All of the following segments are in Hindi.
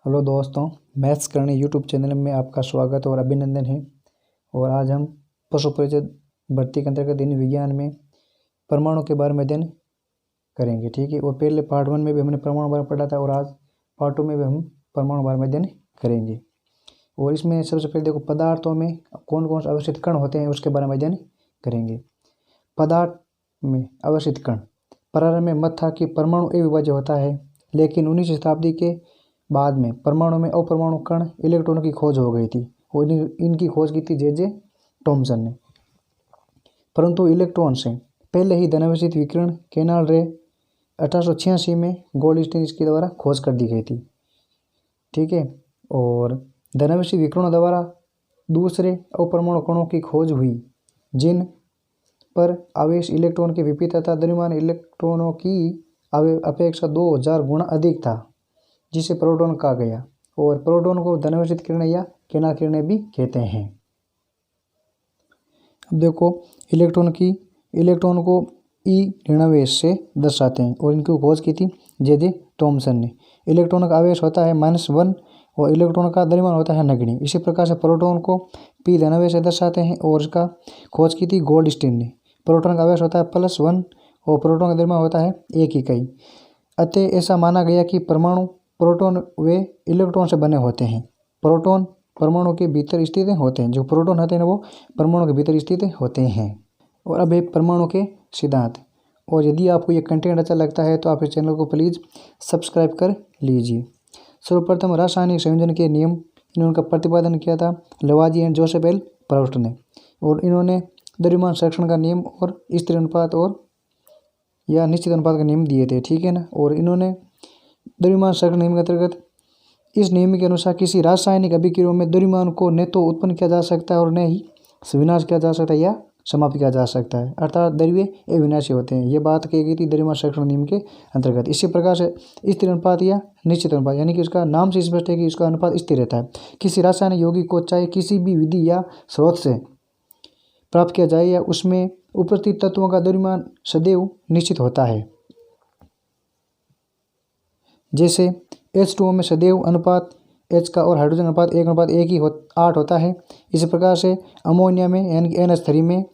हेलो दोस्तों, मैथ्स करने यूट्यूब चैनल में आपका स्वागत और अभिनंदन है। और आज हम पशु परिषद भर्ती के अंतर्गत इन विज्ञान में परमाणु के बारे में अध्ययन करेंगे। ठीक है, और पहले पार्ट 1 में भी हमने परमाणु बारे में पढ़ा था और आज पार्ट 2 में भी हम परमाणु बारे में अध्ययन करेंगे। और इसमें सबसे पहले देखो, पदार्थों में कौन कौन से अवस्थित कण होते हैं उसके बारे में अध्ययन करेंगे। पदार्थ में अवस्थित कण, प्रारंभ में मत था कि परमाणु अविभाज्य होता है, लेकिन 19वीं शताब्दी के बाद में परमाणु में अपरमाणु कण इलेक्ट्रॉनों की खोज हो गई थी और इनकी खोज की थी जे थॉमसन ने। परंतु इलेक्ट्रॉन से पहले ही धनावेशित विकिरण केनाल रे 1886 में गोल्डस्टीन इसके द्वारा खोज कर दी गई थी। ठीक है, और धनावेशित विकिरणों द्वारा दूसरे अपरमाणु कणों की खोज हुई जिन पर आवेश इलेक्ट्रॉन के विपरीत तथा द्रव्यमान इलेक्ट्रॉनों की अपेक्षा 2000 गुना अधिक था, जिसे प्रोटॉन कहा गया। और प्रोटॉन को धनावेशित किरणें या केनाल किरणें भी कहते हैं। अब देखो, इलेक्ट्रॉन को ई ऋणावेश से दर्शाते हैं और इनकी खोज की थी जे थॉमसन ने। इलेक्ट्रॉन का आवेश होता है -1 और इलेक्ट्रॉन का द्रव्यमान होता है नगण्य। इसी प्रकार से प्रोटॉन को पी धनावेश से दर्शाते हैं और इसका खोज की थी गोल्डस्टीन ने। प्रोटॉन का आवेश होता है +1 और प्रोटॉन का द्रव्यमान होता है 1 इकाई। अतः ऐसा माना गया कि परमाणु प्रोटॉन वे इलेक्ट्रॉन से बने होते हैं। प्रोटॉन परमाणु के भीतर स्थित होते हैं। जो प्रोटॉन होते हैं वो परमाणु के भीतर स्थित होते हैं। और अब एक परमाणु के सिद्धांत। और यदि आपको ये कंटेंट अच्छा लगता है तो आप इस चैनल को प्लीज़ सब्सक्राइब कर लीजिए। सर्वप्रथम रासायनिक संयोजन के नियम इन्होंने प्रतिपादन किया था लवाजी एंड जोसेफ एल प्रोस्ट ने। और इन्होंने द्रव्यमान संरक्षण का नियम और स्थिर अनुपात और या निश्चित अनुपात का नियम दिए थे। ठीक है ना। और इन्होंने द्रव्यमान संरक्षण नियम के अंतर्गत इस नियम के अनुसार किसी रासायनिक अभिक्रिया में द्रव्यमान को न तो उत्पन्न किया जा सकता है और न ही विनाश किया जा सकता है या समाप्त किया जा सकता है, अर्थात द्रव्य अविनाशी होते हैं। ये बात कही गई थी द्रव्यमान संरक्षण नियम के अंतर्गत। इसी प्रकार से स्थिर अनुपात या निश्चित अनुपात, यानी कि उसका नाम से स्पष्ट है कि उसका अनुपात स्थिर रहता है। किसी रासायनिक यौगिक को चाहे किसी भी विधि या स्रोत से प्राप्त किया जाए या उसमें उपस्थित तत्वों का द्रव्यमान सदैव निश्चित होता है। जैसे H2O में सदैव अनुपात H का और हाइड्रोजन अनुपात 1:1 ही 8 होता है। इसी प्रकार से अमोनिया में यानी कि NH3 में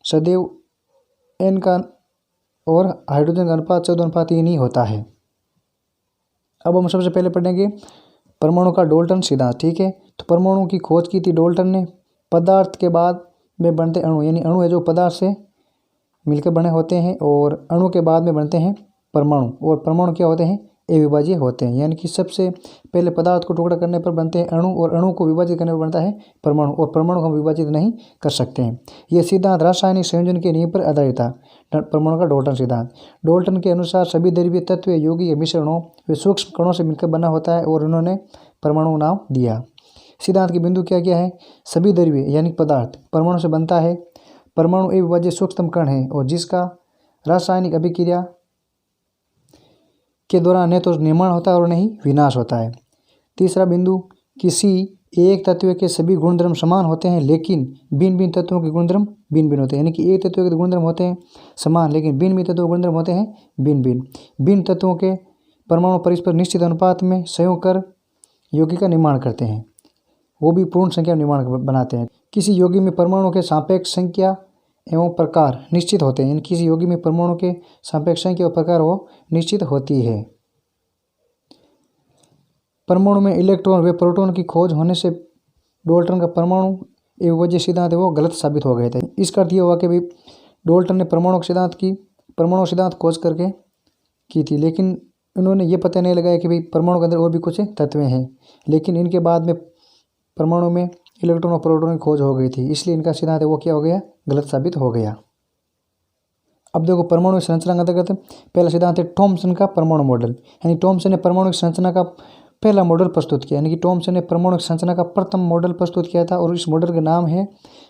सदैव N का और हाइड्रोजन का अनुपात 14:3 ही होता है। अब हम सबसे पहले पढ़ेंगे परमाणु का डाल्टन सिद्धांत। ठीक है, तो परमाणु की खोज की थी डाल्टन ने। पदार्थ के बाद में बनते अणु, यानी अणु है जो पदार्थ से मिलकर बने होते हैं और अणु के बाद में बनते हैं परमाणु। और परमाणु क्या होते हैं? अविभाज्य होते हैं, यानी कि सबसे पहले पदार्थ को टुकड़ा करने पर बनते हैं अणु और अणु को विभाजित करने पर बनता है परमाणु और परमाणु को हम विभाजित नहीं कर सकते हैं। यह सिद्धांत रासायनिक संयोजन के नियम पर आधारित था, परमाणु का डाल्टन सिद्धांत। डाल्टन के अनुसार सभी द्रव्य तत्व यौगिक मिश्रणों वे सूक्ष्म कणों से मिलकर बना होता है और उन्होंने परमाणु नाम दिया। सिद्धांत के बिंदु क्या क्या है? सभी द्रव्य यानी पदार्थ परमाणु से बनता है। परमाणु अविभाज्य सूक्ष्म कण है और जिसका रासायनिक अभिक्रिया के दौरान न तो निर्माण होता है और न ही विनाश होता है। तीसरा बिंदु, किसी एक तत्व के सभी गुणधर्म समान होते हैं लेकिन भिन्न भिन्न तत्वों के गुणधर्म भिन्न भिन्न होते हैं। यानी कि एक तत्व के गुणधर्म होते हैं समान लेकिन भिन्न भिन्न तत्वों के गुणधर्म होते हैं भिन्न भिन्न। भिन्न तत्वों के परमाणु परस्पर निश्चित अनुपात में संयोग कर यौगिक का निर्माण करते हैं, वो भी पूर्ण संख्या में निर्माण बनाते हैं। किसी यौगिक में परमाणु के सापेक्ष संख्या एवं प्रकार निश्चित होते हैं, यानी किसी यौगिक में परमाणु के सापेक्ष संख्या और प्रकार वो निश्चित होती है। परमाणु में इलेक्ट्रॉन व प्रोटॉन की खोज होने से डाल्टन का परमाणु अविभाज्य सिद्धांत है वो गलत साबित हो गए थे। इसका अर्थ यह हुआ कि भाई डाल्टन ने परमाणु सिद्धांत खोज करके की थी, लेकिन उन्होंने ये पता नहीं लगाया कि भाई परमाणु के अंदर और भी कुछ तत्व हैं। लेकिन इनके बाद में परमाणु में इलेक्ट्रॉन और प्रोटॉन की खोज हो गई थी, इसलिए इनका सिद्धांत है वो क्या हो गया? गलत साबित हो गया। अब देखो, परमाणु संरचना के अंतर्गत पहला सिद्धांत है थॉमसन का परमाणु मॉडल। यानी थॉमसन ने परमाणु संरचना का पहला मॉडल प्रस्तुत किया, यानी कि थॉमसन ने परमाणु संरचना का प्रथम मॉडल प्रस्तुत किया था और इस मॉडल का नाम है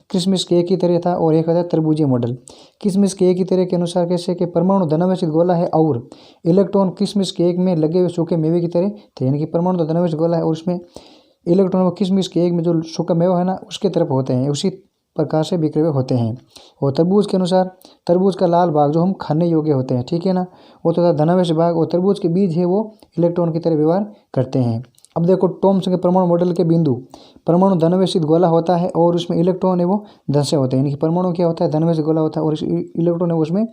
किसमिस के एक ही तरह था और एक था त्रिभुजीय मॉडल। किसमिस के एक ही तरह के अनुसार कैसे कि परमाणु धनावेशित गोला है और इलेक्ट्रॉन किसमिस के एक में लगे हुए सूखे मेवे की तरह थे। यानी कि परमाणु तो धनावेशित गोला है और उसमें इलेक्ट्रॉन को किसमिस के एक में जो सूखा मेवा है ना उसके तरफ होते हैं। उसी प्रकार से बिखरे हुए होते हैं। और तरबूज के अनुसार तरबूज का लाल भाग जो हम खाने योग्य होते हैं, ठीक है ना, वो तथा धनावेश भाग और तरबूज के बीज है वो इलेक्ट्रॉन की तरह व्यवहार करते हैं। अब देखो थॉमसन के परमाणु मॉडल के बिंदु, परमाणु धनावेशित गोला होता है और उसमें इलेक्ट्रॉन है वो धन से होते हैं, यानी कि परमाणु क्या होता है, धनावेशित गोला होता है और इलेक्ट्रॉन है उसमें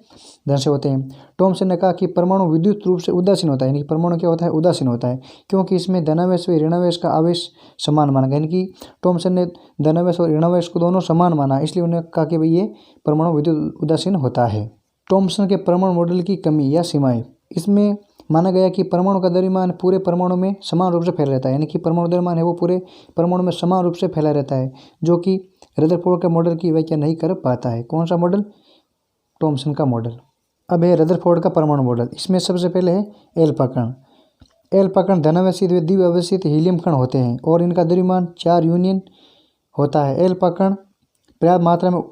धन से होते हैं। थॉमसन ने कहा कि परमाणु विद्युत रूप से उदासीन होता है, यानी कि परमाणु क्या होता है, उदासीन होता है, क्योंकि इसमें धनावेश व ऋणावेश का आवेश समान माना गया, यानी कि थॉमसन ने धनावेश और ऋणावेश को दोनों समान माना, इसलिए उन्होंने कहा कि भाई ये परमाणु विद्युत उदासीन होता है। थॉमसन के परमाणु मॉडल की कमी या सीमाएं, इसमें माना गया कि परमाणु का द्रव्यमान पूरे परमाणु में समान रूप से फैला रहता है, यानी कि परमाणु द्रव्यमान है वो पूरे परमाणु में समान रूप से फैला रहता है, जो कि रदरफोर्ड के मॉडल की व्याख्या नहीं कर पाता है। कौन सा मॉडल, थॉमसन का मॉडल। अब है रदरफोर्ड का परमाणु मॉडल, इसमें सबसे पहले है एल्फा कण। एल्फा कण धनावेशित व द्विआवेशित हीलियम कण होते हैं और इनका द्रव्यमान 4 यूनियन होता है। एल्फा कण पर्याप्त मात्रा में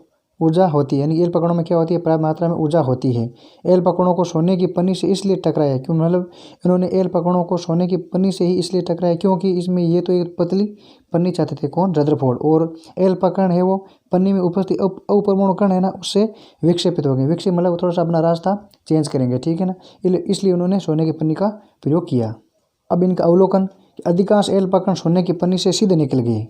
ऊर्जा होती है, यानी एल्फा कणों में क्या होती है, पर्याप्त मात्रा में ऊर्जा होती है। एल्फा कणों को सोने की पन्नी से इसलिए टकराया क्यों, मतलब इन्होंने एल्फा कणों को सोने की पन्नी से ही इसलिए टकराया क्योंकि इसमें ये तो एक पतली पन्नी चाहते थे, कौन, रदरफोर्ड, और एल्फा कण है वो पन्नी में उपस्थित अपरमाणु कण है ना, उससे विक्षेपित हो गए। विक्षेप मतलब थोड़ा सा अपना रास्ता चेंज करेंगे, ठीक है ना, इसलिए उन्होंने सोने की पन्नी का प्रयोग किया। अब इनका अवलोकन, अधिकांश एल्फा कण सोने की पन्नी से सीधे निकल गए,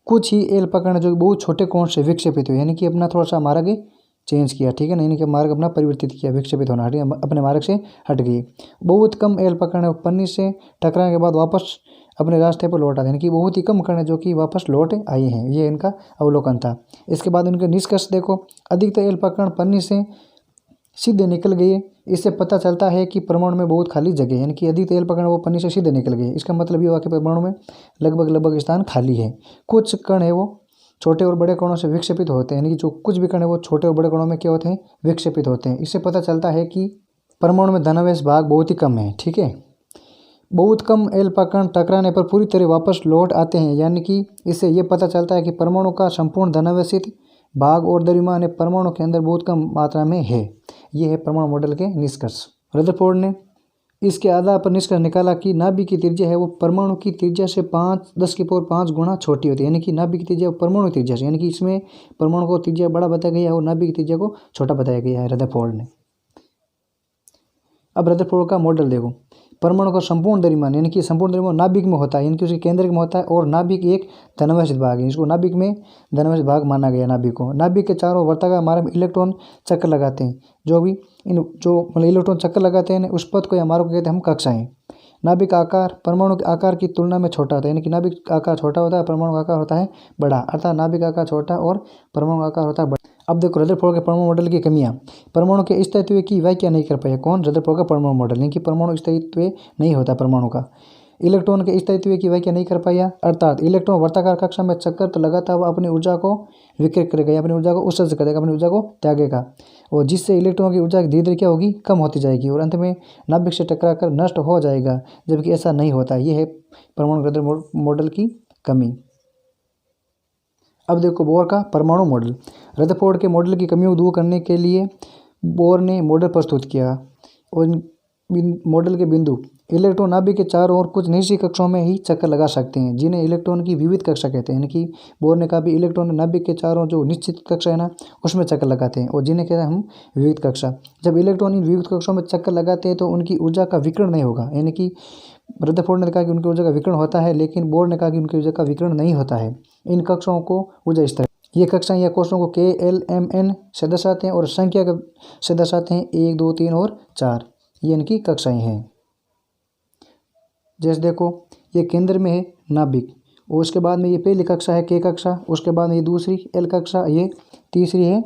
कुछ ही एल्फा कण जो बहुत छोटे कोण से विक्षेपित हुए, यानी कि अपना थोड़ा सा मार्ग चेंज किया, ठीक है ना, यानी कि मार्ग अपना परिवर्तित किया, विक्षेपित होना हट, अपने मार्ग से हट गए। बहुत कम एल्फा कण पन्नी से टकराने के बाद वापस अपने रास्ते पर लौट आते हैं, यानी कि बहुत ही कम कण है जो कि वापस लौट आए हैं। ये इनका अवलोकन था। इसके बाद उनके निष्कर्ष देखो, अधिकतर एल्फा कण पन्नी से सीधे निकल गए। इससे पता चलता है कि परमाणु में बहुत खाली जगह है, यानी कि अधिकतर एल्फा कण वो पन्नी से सीधे निकल गए। इसका मतलब ये हुआ कि परमाणु में लगभग स्थान खाली है। कुछ कण है वो छोटे और बड़े कणों से विक्षेपित होते हैं, यानी कि जो कुछ भी कण है वो छोटे और बड़े कणों में क्या होते हैं, विक्षेपित होते हैं। इससे पता चलता है कि परमाणु में धनावेश भाग बहुत ही कम है, ठीक है। बहुत कम एल्फा कण टकराने पर पूरी तरह वापस लौट आते हैं, यानी कि इससे ये पता चलता है कि परमाणु का संपूर्ण धनावेशित भाग और द्रव्यमान परमाणु के अंदर बहुत कम मात्रा में है। ये है परमाणु मॉडल के निष्कर्ष। रदरफोर्ड ने इसके आधार पर निष्कर्ष निकाला कि नाभिक की त्रिज्या है वो परमाणु की त्रिज्या से 10⁵ गुना छोटी होती है, यानी कि नाभिक की त्रिज्या परमाणु की त्रिज्या से, यानी कि इसमें परमाणु को त्रिज्या बड़ा बताया गया है और नाभिक की त्रिज्या को छोटा बताया गया है रदरफोर्ड ने। अब रदरफोर्ड का मॉडल देखो, परमाणु का संपूर्ण द्रव्यमान, यानी कि संपूर्ण द्रव्यमान नाभिक में होता है, यानी कि उसके केंद्र में होता है और नाभिक एक धनावेशित भाग है, इसको नाभिक में धनावेशित भाग माना गया। नाभिक को नाभिक के चारों वर्ताकार मार्ग में इलेक्ट्रॉन चक्कर लगाते हैं, जो मतलब इलेक्ट्रॉन चक्कर लगाते हैं उस पथ को या मार्ग को कहते हैं हम कक्षाएं। नाभिक आकार परमाणु के आकार की तुलना में छोटा होता है, यानी कि नाभिक का आकार छोटा होता है, परमाणु का आकार होता है बड़ा, अर्थात नाभिक का आकार छोटा और परमाणु का आकार होता है बड़ा। अब देखो रदरफोर्ड के परमाणु मॉडल की कमियां, परमाणु के स्थायित्व की व्याख्या नहीं कर पाया, कौन, रदरफोर्ड का परमाणु मॉडल, यानी कि परमाणु स्थायित्व नहीं होता परमाणु का। इलेक्ट्रॉन के स्थायित्व की व्याख्या नहीं कर पाया, अर्थात इलेक्ट्रॉन वर्ताकार कक्षा में चक्कर तो लगाता हुआ अपनी ऊर्जा को विकृत करेगा, अपनी ऊर्जा को उत्सर्जित करेगा, अपनी ऊर्जा को त्यागेगा, और जिससे इलेक्ट्रॉन की ऊर्जा धीरे धीरे क्या होगी, कम होती जाएगी और अंत में नाभिक से टकरा कर नष्ट हो जाएगा, जबकि ऐसा नहीं होता। यह है परमाणु रदरफोर्ड मॉडल की कमी। अब देखो बोर का परमाणु मॉडल। रदरफोर्ड के मॉडल की कमियों को दूर करने के लिए बोर ने मॉडल प्रस्तुत किया और मॉडल के बिंदु, इलेक्ट्रॉन नाभिक के चारों ओर कुछ निश्चित कक्षाओं में ही चक्कर लगा सकते हैं, जिन्हें इलेक्ट्रॉन की विविध कक्षा कहते हैं, यानी कि बोर ने कहा भी इलेक्ट्रॉन नाभिक के चारों जो निश्चित कक्षा है ना उसमें चक्कर लगाते हैं और जिन्हें कहते हैं हम विविध कक्षा। जब इलेक्ट्रॉन इन विविध कक्षाओं में चक्कर लगाते हैं तो उनकी ऊर्जा का विकिरण नहीं होगा, यानी कि रदरफोर्ड ने कहा कि उनकी ऊर्जा का विकिरण होता है, लेकिन बोर ने कहा कि उनकी ऊर्जा का विकिरण नहीं होता है। इन कक्षाओं को ऊर्जा स्तर, ये कक्षाएं या कोषों को K, L, M, N से दर्शाते हैं और संख्या से दर्शाते हैं 1, 2, 3 और 4, ये इनकी कक्षाएं हैं। जैसे देखो ये केंद्र में है नाभिक और उसके बाद में ये पहली कक्षा है K कक्षा, उसके बाद में ये दूसरी L कक्षा, ये तीसरी है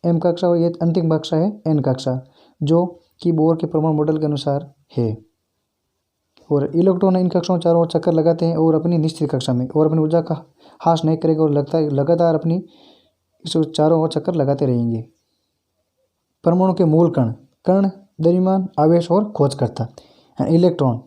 M कक्षा और ये अंतिम कक्षा है N कक्षा, जो कि बोर के परमाणु मॉडल के अनुसार है। और इलेक्ट्रॉन इन कक्षाओं चारों ओर चक्कर लगाते हैं और अपनी निश्चित कक्षा में और अपनी ऊर्जा का ह्रास नहीं करेगा और लगातार अपनी इस चारों ओर चक्कर लगाते रहेंगे। परमाणु के मूल कण, कण द्रव्यमान आवेश और खोजकर्ता। इलेक्ट्रॉन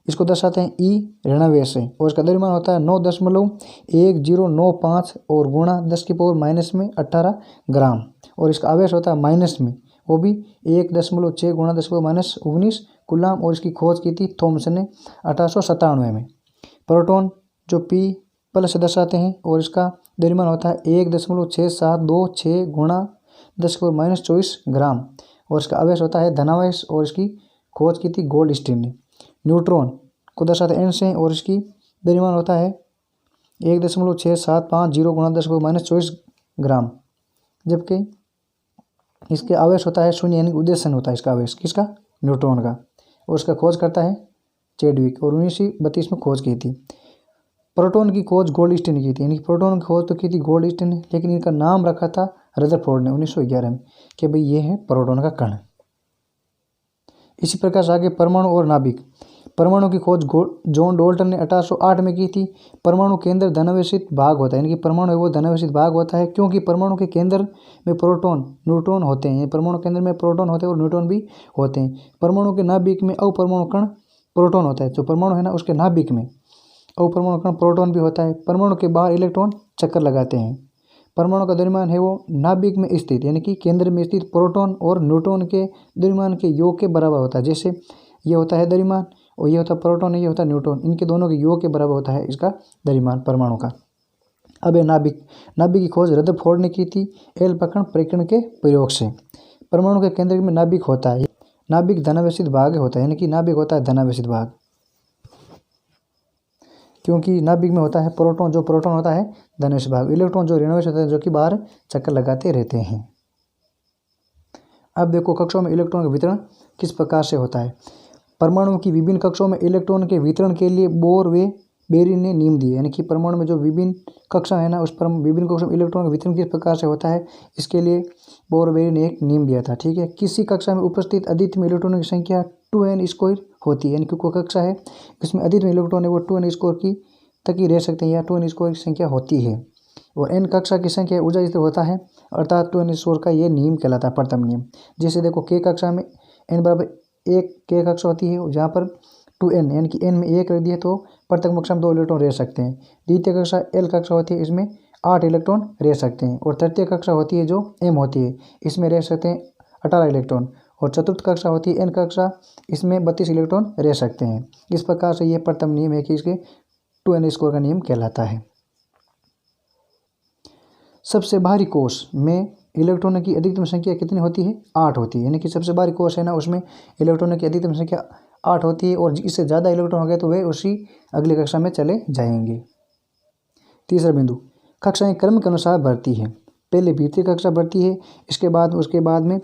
इसको दर्शाते हैं ई ऋणावेश से और इसका द्रव्यमान होता है 9.1095 और गुणा 10⁻⁻18 ग्राम और इसका आवेश होता है माइनस में, वो भी 1.6 गुणा 10⁻⁻19 कूलाम और इसकी खोज की थी थॉमसन ने 1897 में। प्रोटॉन जो P+ से दर्शाते हैं और इसका द्रव्यमान होता है 1.6726 गुणा 10⁻⁻24 ग्राम और इसका आवेश होता है धनावेश और इसकी खोज की थी गोल्डस्टीन ने। न्यूट्रॉन को दर्शाते हैं N से और इसकी द्रव्यमान होता है 1.6750 गुणा 10⁻⁻24 ग्राम, जबकि इसके आवेश होता है 0 यानी उद्देश्य होता है इसका आवेश किसका, न्यूट्रॉन का, और इसका खोज करता है चैडविक और 1932 में खोज की थी। प्रोटॉन की खोज गोल्डस्टीन की थी, यानी प्रोटॉन की खोज तो की थी गोल्डस्टीन ने, लेकिन इनका नाम रखा था रदरफोर्ड ने 1911 में कि भाई ये है प्रोटॉन का कण। इसी प्रकार से आगे परमाणु और नाभिक। परमाणु की खोज जॉन डाल्टन ने 1808 में की थी। परमाणु के अंदर धनावेशित भाग होता है, यानी कि परमाणु है वो धनावेशित भाग होता है, क्योंकि परमाणु के केंद्र में प्रोटॉन न्यूट्रॉन होते हैं। परमाणु के अंदर में प्रोटॉन होते हैं और न्यूट्रॉन भी होते हैं। परमाणु के नाभिक में अपरमाणु कण प्रोटॉन होता है, जो परमाणु है ना उसके नाभिक में अपरमाणु कण प्रोटॉन भी होता है। परमाणु के बाहर इलेक्ट्रॉन चक्कर लगाते हैं। परमाणु का द्रव्यमान है वो नाभिक में स्थित यानी कि केंद्र में स्थित प्रोटॉन और न्यूट्रॉन के द्रव्यमान के योग के बराबर होता है। जैसे ये होता है द्रव्यमान और ये होता है प्रोटॉन, ये होता है न्यूट्रॉन, इनके दोनों के योग के बराबर होता है इसका द्रव्यमान परमाणु का। अब है नाभिक। नाभिक की खोज रदरफोर्ड ने की थी एल्पकण परीक्षण के प्रयोग से। परमाणु के केंद्र में नाभिक होता है। नाभिक धनावेशित भाग होता है, यानी कि नाभिक होता है धनावेशित भाग, क्योंकि नाभिक में होता है प्रोटॉन, जो प्रोटॉन होता है धनावेशित भाग, इलेक्ट्रॉन जो ऋणावेश होता है जो कि बाहर चक्कर लगाते रहते हैं। अब देखो कक्षों में इलेक्ट्रॉन का वितरण किस प्रकार से होता है। परमाणु की विभिन्न कक्षों में इलेक्ट्रॉन के वितरण के लिए बोर व बेरी ने नियम दिए, यानी कि परमाणु में जो विभिन्न कक्षा है ना उस पर विभिन्न कक्षों में इलेक्ट्रॉन का वितरण किस प्रकार से होता है, इसके लिए बोर बेरी ने एक नियम दिया था। ठीक है, किसी कक्षा में उपस्थित अद्वितीय में इलेक्ट्रॉनों की संख्या 2n² होती है, यानी कि कोई कक्षा है इसमें अद्वितीय में इलेक्ट्रॉन है वो 2n² की तक ही रह सकते हैं या 2n² की संख्या होती है, और n कक्षा की संख्या ऊर्जा स्थिर होता है, अर्थात 2n² का ये नियम कहलाता है प्रथम नियम। जैसे देखो k कक्षा में n बराबर 1 k कक्षा होती है, जहाँ पर 2n यानी कि n में 1 रख दिए तो प्रथम कक्षा में 2 इलेक्ट्रॉन रह सकते हैं। द्वितीय कक्षा l कक्षा होती है, इसमें 8 इलेक्ट्रॉन रह सकते हैं, और तृतीय कक्षा होती है जो m होती है, इसमें रह सकते हैं 18 इलेक्ट्रॉन, और चतुर्थ कक्षा होती है n कक्षा, इसमें 32 इलेक्ट्रॉन रह सकते हैं। इस प्रकार से ये प्रथम नियम है कि इसके 2n² का नियम कहलाता है। सबसे भारी कोश में इलेक्ट्रॉनों की अधिकतम संख्या कितनी होती है, 8 होती है, यानी कि सबसे भारी कोश है ना उसमें इलेक्ट्रॉनों की अधिकतम संख्या 8 होती है, और इससे ज़्यादा इलेक्ट्रॉन हो गए तो वे उसी अगली कक्षा में चले जाएंगे। तीसरा बिंदु, कक्षाएं क्रम के अनुसार बढ़ती है। पहले भीतरी कक्षा बढ़ती है, उसके बाद में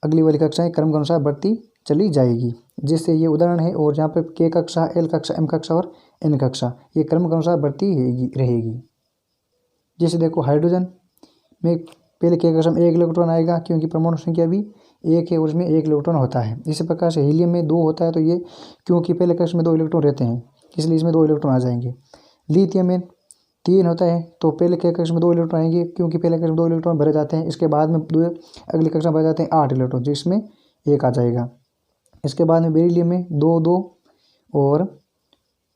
अगली वाली कक्षाएं क्रम के अनुसार बढ़ती चली जाएगी। जिससे ये उदाहरण है, और जहाँ पर k कक्षा, l कक्षा, m कक्षा और n कक्षा ये क्रम के अनुसार बढ़ती रहेगी। जैसे देखो हाइड्रोजन में पहले k कक्षा में 1 इलेक्ट्रॉन आएगा, क्योंकि परमाणु संख्या भी 1 है और उसमें 1 इलेक्ट्रॉन होता है। इसी प्रकार से हीलियम में 2 होता है, तो ये क्योंकि पहले कक्षा में 2 इलेक्ट्रॉन रहते हैं इसलिए इसमें 2 इलेक्ट्रॉन आ जाएंगे। लिथियम में 3 होता है, तो पहले k कक्षा में 2 इलेक्ट्रॉन आएंगे, क्योंकि पहले कक्षा में 2 इलेक्ट्रॉन भरे जाते हैं। इसके बाद में अगली कक्षा में भरे जाते हैं 8 इलेक्ट्रॉन, जिसमें 1 आ जाएगा। इसके बाद में बेरिलियम में 2 और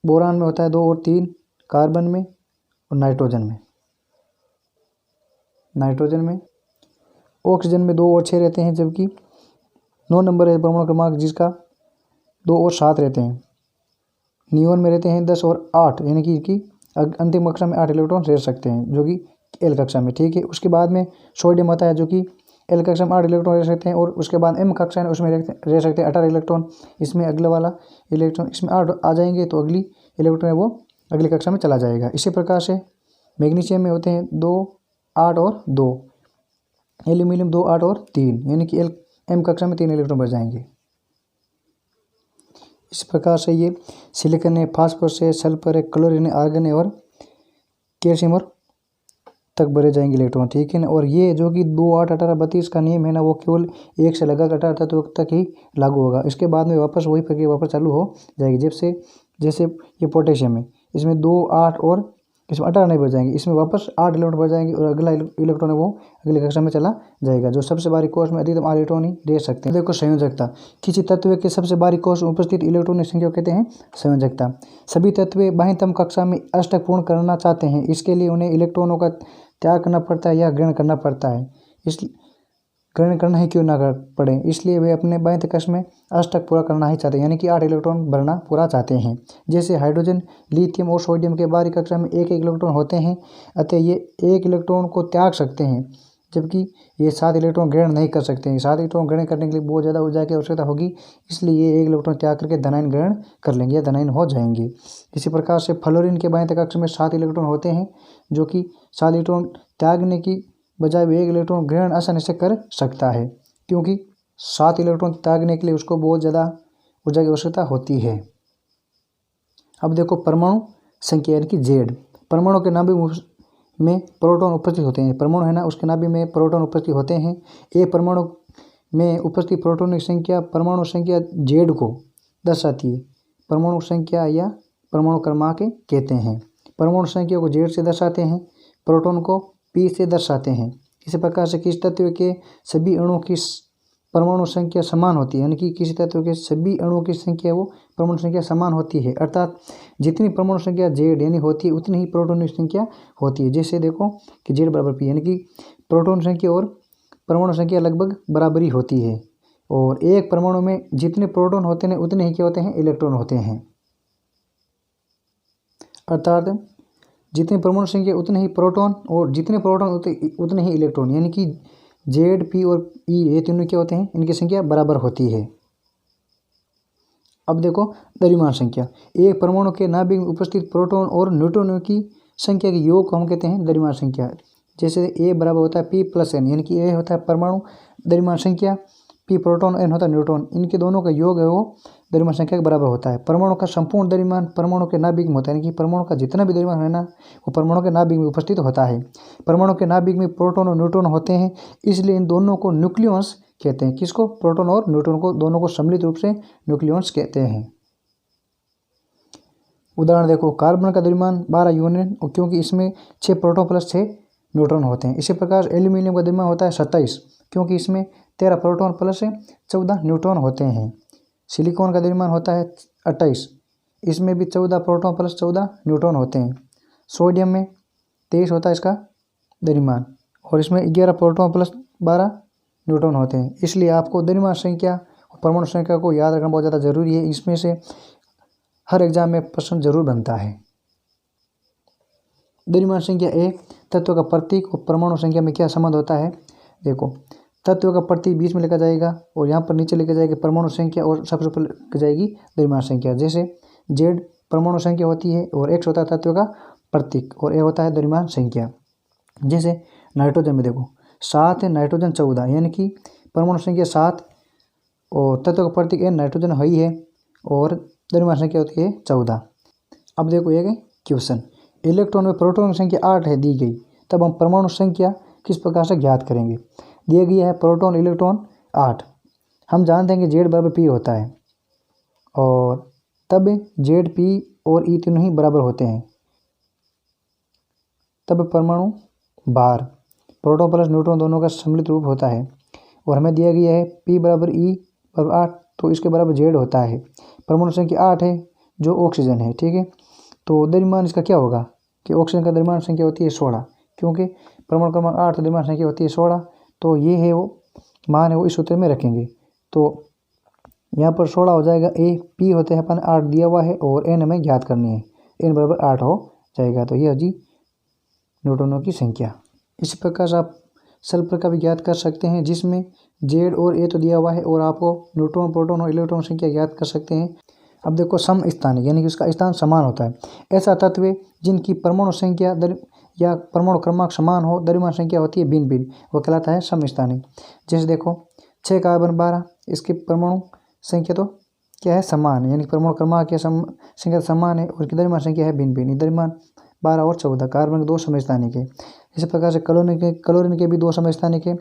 बोरान में होता है 2 और 3, कार्बन में और नाइट्रोजन में ऑक्सीजन में 2 और 6 रहते हैं, जबकि 9 नंबर है परमाणु क्रमांक जिसका 2 और 7 रहते हैं। नियोन में रहते हैं 10 और 8, यानी कि अंतिम कक्षा में 8 इलेक्ट्रॉन रह सकते हैं, जो कि एल कक्षा में। ठीक है, उसके बाद में सोडियम आता है, जो कि एल कक्षा में 8 इलेक्ट्रॉन रह सकते हैं, और उसके बाद एम कक्षा है उसमें रह सकते हैं 18 इलेक्ट्रॉन। इसमें अगला वाला इलेक्ट्रॉन इसमें 8 आ जाएंगे, तो अगली इलेक्ट्रॉन है वो अगली कक्षा में चला जाएगा। इसी प्रकार से मैग्नीशियम में होते हैं 2, 8 और 2, एल्यूमिनियम 2, 8 और 3, यानी कि एम कक्षा में 3 इलेक्ट्रॉन बढ़ जाएंगे। इस प्रकार से ये सिलिकॉन है, फास्फोरस है, सल्फर है, क्लोरीन है, आर्गन है और कैल्शियम और तक भरे जाएंगे इलेक्ट्रॉन। ठीक है ना, और ये जो कि 2, 8, 18, 32 का नियम है ना, वो केवल 1 से लगाकर 18 तत्व तक ही लागू होगा। इसके बाद में वापस वही प्रक्रिया वापस चालू हो जाएगी। जैसे ये पोटेशियम है, इसमें 2, 8 और इसमें 18 नहीं बढ़ जाएंगे, इसमें वापस 8 इलेक्ट्रॉन बढ़ जाएंगे, और अगला इलेक्ट्रॉन है वो अगली कक्षा में चला जाएगा। जो सबसे भारी कोश में अधिकतम 8 इलेक्ट्रॉन ही रह सकते हैं। देखो संयोजकता, किसी तत्व के सबसे भारी कोश में उपस्थित इलेक्ट्रॉन की संख्या कहते हैं संयोजकता। सभी तत्व बाह्यतम कक्षा में अष्टक पूर्ण करना चाहते हैं, इसके लिए उन्हें इलेक्ट्रॉनों का त्याग करना पड़ता है या ग्रहण करना पड़ता है। ग्रहण करना ही क्यों ना कर पड़े, इसलिए वे अपने बाह्य कक्ष में अष्टक पूरा करना ही चाहते हैं, यानी कि 8 इलेक्ट्रॉन भरना पूरा चाहते हैं। जैसे हाइड्रोजन, लिथियम और सोडियम के बाहरी कक्षा में एक इलेक्ट्रॉन होते हैं, अतः ये 1 इलेक्ट्रॉन को त्याग सकते हैं, जबकि ये 7 इलेक्ट्रॉन ग्रहण नहीं कर सकते हैं। 7 इलेक्ट्रॉन ग्रहण करने के लिए बहुत ज़्यादा ऊर्जा की आवश्यकता होगी, इसलिए ये 1 इलेक्ट्रॉन त्याग करके धनायन ग्रहण कर लेंगे या धनायन हो जाएंगे। इसी प्रकार से फ्लोरीन के बाह्य कक्ष में 7 इलेक्ट्रॉन होते हैं, जो कि 7 इलेक्ट्रॉन त्यागने की बजाय वे 1 इलेक्ट्रॉन ग्रहण आसानी से कर सकता है, क्योंकि 7 इलेक्ट्रॉन त्यागने के लिए उसको बहुत ज़्यादा ऊर्जा की आवश्यकता होती है। अब देखो परमाणु संख्या यानी कि जेड। परमाणु के नाभिक में प्रोटॉन उपस्थित होते हैं। परमाणु है ना, उसके नाभिक में प्रोटॉन उपस्थित होते हैं। एक परमाणु में उपस्थित प्रोटॉन की संख्या परमाणु संख्या जेड को दर्शाती है। परमाणु संख्या या परमाणु क्रमांक कहते हैं। परमाणु संख्या को जेड से दर्शाते हैं, प्रोटॉन को पी से दर्शाते हैं। इसी प्रकार से किसी तत्व के सभी अणुओं की परमाणु संख्या समान होती है, यानी कि किसी तत्व के सभी अणुओं की संख्या वो परमाणु संख्या समान होती है, अर्थात जितनी परमाणु संख्या जेड यानी होती है उतनी ही प्रोटॉन की संख्या होती है। जैसे देखो कि जेड बराबर पी, यानी कि प्रोटॉन संख्या और परमाणु संख्या लगभग बराबरी होती है, और एक परमाणु में जितने प्रोटॉन होते हैं उतने ही क्या होते हैं, इलेक्ट्रॉन होते हैं। अर्थात जितनी परमाणु संख्या उतने ही प्रोटॉन, और जितने प्रोटॉन उतने ही इलेक्ट्रॉन, यानी कि जेड, पी और ई ये तीनों क्या होते हैं, इनकी संख्या बराबर होती है। अब देखो द्रव्यमान संख्या। एक परमाणु के नाभिक में उपस्थित प्रोटॉन और न्यूट्रॉनों की संख्या के योग को हम कहते हैं द्रव्यमान संख्या। जैसे ए बराबर होता है पी प्लस एन, यानी कि ए होता है परमाणु द्रव्यमान संख्या, पी प्रोटॉन, एन होता है न्यूट्रॉन, इनके दोनों का योग है वो द्रव्यमान संख्या के बराबर होता है। परमाणु का संपूर्ण द्रव्यमान परमाणु के नाभिक में होता है, यानी कि परमाणु का जितना भी द्रव्यमान है ना वो परमाणु के नाभिक में उपस्थित होता है। परमाणु के नाभिक में प्रोटॉन और न्यूट्रॉन होते हैं, इसलिए इन दोनों को न्यूक्लियॉन्स कहते हैं। किसको? प्रोटॉन और न्यूट्रॉन को, दोनों को सम्मिलित रूप से न्यूक्लियॉन्स कहते हैं। उदाहरण देखो, कार्बन का द्रव्यमान 12 यूनिट, क्योंकि इसमें 6 प्रोटॉन प्लस 6 न्यूट्रॉन होते हैं। इसी प्रकार एल्यूमिनियम का द्रव्यमान होता है 27, क्योंकि इसमें 13 प्रोटॉन प्लस 14 न्यूट्रॉन होते हैं। सिलिकॉन का द्रव्यमान होता है 28, इसमें भी 14 प्रोटॉन प्लस 14 न्यूट्रॉन होते हैं। सोडियम में 23 होता है इसका द्रव्यमान, और इसमें 11 प्रोटॉन प्लस 12 न्यूट्रॉन होते हैं। इसलिए आपको द्रव्यमान संख्या और परमाणु संख्या को याद रखना बहुत ज़्यादा जरूरी है। इसमें से हर एग्जाम में प्रश्न जरूर बनता है। द्रव्यमान संख्या ए, तत्व का प्रतीक और परमाणु संख्या में क्या संबंध होता है। देखो, तत्व का प्रतीक बीच में लिखा जाएगा और यहाँ पर नीचे लिखा जाएगी परमाणु संख्या, और सबसे ऊपर लिखी जाएगी द्रव्यमान संख्या। जैसे जेड परमाणु संख्या होती है और एक्स होता है तत्व का प्रतीक, और ए होता है द्रव्यमान संख्या। जैसे नाइट्रोजन में देखो 7 है, नाइट्रोजन 14, यानी कि परमाणु संख्या 7 और तत्व का प्रतीक एन, नाइट्रोजन ही है, और द्रव्यमान संख्या होती है 14। अब देखो एक क्वेश्चन, इलेक्ट्रॉन में प्रोटॉन की संख्या 8 है दी गई, तब हम परमाणु संख्या किस प्रकार से ज्ञात करेंगे। दिया गया है प्रोटॉन इलेक्ट्रॉन 8, हम जानते हैं कि जेड बराबर पी होता है, और तब जेड, पी और ई तीनों ही बराबर होते हैं, तब परमाणु बार प्रोटॉन प्लस न्यूट्रॉन दोनों का सम्मिलित रूप होता है। और हमें दिया गया है पी बराबर ई बराबर 8, तो इसके बराबर जेड होता है। परमाणु संख्या 8 है जो ऑक्सीजन है, ठीक है। तो द्रव्यमान इसका क्या होगा कि ऑक्सीजन का द्रव्यमान संख्या होती है 16, क्योंकि परमाणु क्रमांक 8 तो द्रव्यमान संख्या होती है 16, तो ये है वो मान है वो इस सूत्र में रखेंगे। तो यहाँ पर 16 हो जाएगा। ए पी होते हैं अपन 8 दिया हुआ है, और एन हमें ज्ञात करनी है, एन बराबर 8 हो जाएगा। तो ये जी न्यूट्रॉनों की संख्या। इसी प्रकार से आप सल्फर का भी ज्ञात कर सकते हैं, जिसमें जेड और ए तो दिया हुआ है, और आपको न्यूट्रॉन, प्रोटॉन और इलेक्ट्रॉन संख्या ज्ञात कर सकते हैं। अब देखो सम स्थानिक, यानी कि उसका स्थान समान होता है। ऐसा तत्व जिनकी परमाणु संख्या या परमाणु क्रमांक समान हो, द्रव्यमान संख्या होती है भिन्न भिन्न, वो कहलाता है समस्थानिक। जैसे देखो 6 कार्बन 12, इसकी परमाणु संख्या तो क्या है, समान है, यानी परमाणु क्रमांक या संख्या समान है, और द्रव्यमान संख्या है भिन्न भिन्न। द्रव्यमान 12 और 14, कार्बन के 2 समस्थानिक है। इसी प्रकार से क्लोरीन के भी 2 समस्थानिक है,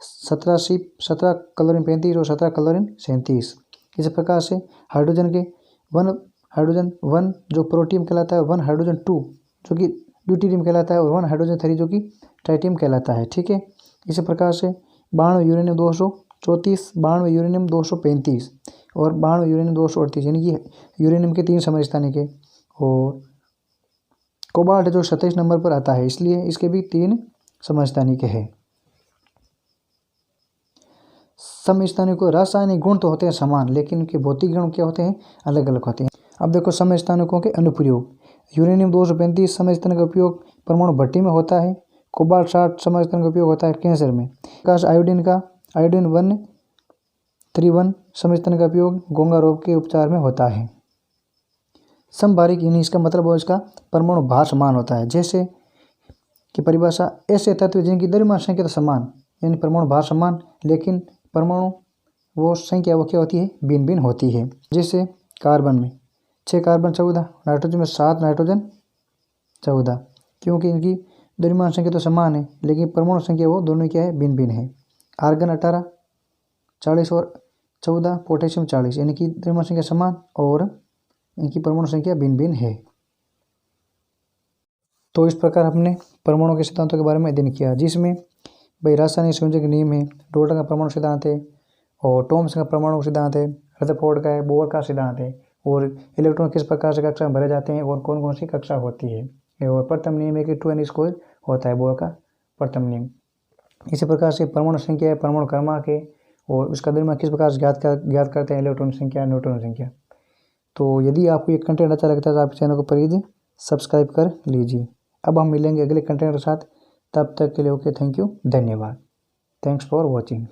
17 क्लोरीन 35 और 17 क्लोरीन 37। इसी प्रकार से हाइड्रोजन के 1 हाइड्रोजन 1 जो प्रोटियम कहलाता है, 1 हाइड्रोजन 2 जो कि ड्यूटेरियम कहलाता है, और 1 हाइड्रोजन 3 जो कि ट्राइटियम कहलाता है, ठीक है। इसी प्रकार से 92 यूरेनियम 234, 92 यूरेनियम 235 और 92 यूरेनियम 238, यानी कि यूरेनियम के 3 समस्थानिक है। और कोबाल्ट जो 27 नंबर पर आता है, इसलिए इसके भी 3 समस्थानिक है। समस्थानिकों रासायनिक गुण तो होते हैं समान, लेकिन उनके भौतिक गुण क्या होते हैं, अलग अलग होते हैं। अब देखो समस्थानिकों के अनुप्रयोग। यूरेनियम 235 समस्थानिक का उपयोग परमाणु भट्टी में होता है। कोबाल्ट 60 समस्थानिक का उपयोग होता है कैंसर में। प्रकाश आयोडीन 131 समस्थानिक का उपयोग गोंगा रोग के उपचार में होता है। समभारिक यानी इसका मतलब वो इसका परमाणु भार समान होता है। जैसे की परिभाषा, ऐसे तत्व जिनकी द्रव्यमान संख्या तो समान, यानी परमाणु भार समान, लेकिन परमाणु वो संख्या वो क्या होती है, भिन्न भिन्न होती है। जैसे कार्बन में 6 कार्बन 14, नाइट्रोजन में 7 नाइट्रोजन 14, क्योंकि इनकी द्रव्यमान संख्या तो समान है, लेकिन परमाणु संख्या वो दोनों क्या है, भिन्न भिन्न है। आर्गन 18 40 और 14, पोटेशियम 40, यानी कि द्रव्यमान संख्या समान और इनकी परमाणु संख्या भिन्न भिन्न है। तो इस प्रकार हमने परमाणु के सिद्धांतों के बारे में अध्ययन किया, जिसमें भाई रासायनिक संयोजन के नियम है, डॉल्टन का परमाणु सिद्धांत है, और थॉमसन का परमाणु सिद्धांत है, रदरफोर्ड का है, बोर का सिद्धांत है, और इलेक्ट्रॉन किस प्रकार से कक्षा में भरे जाते हैं और कौन कौन सी कक्षा होती है। और प्रथम नियम है कि 2n² होता है, बोर का प्रथम नियम। इसी प्रकार से परमाणु संख्या है, परमाणु क्रमांक है, और उसका द्रव्यमान किस प्रकार से ज्ञात करते हैं, इलेक्ट्रॉन संख्या, न्यूट्रॉन संख्या। तो यदि आपको ये कंटेंट अच्छा लगता है तो आप चैनल को प्लीज़ सब्सक्राइब कर लीजिए। अब हम मिलेंगे अगले कंटेंट के साथ, तब तक के लिए ओके, थैंक यू, धन्यवाद, थैंक्स फॉर वॉचिंग।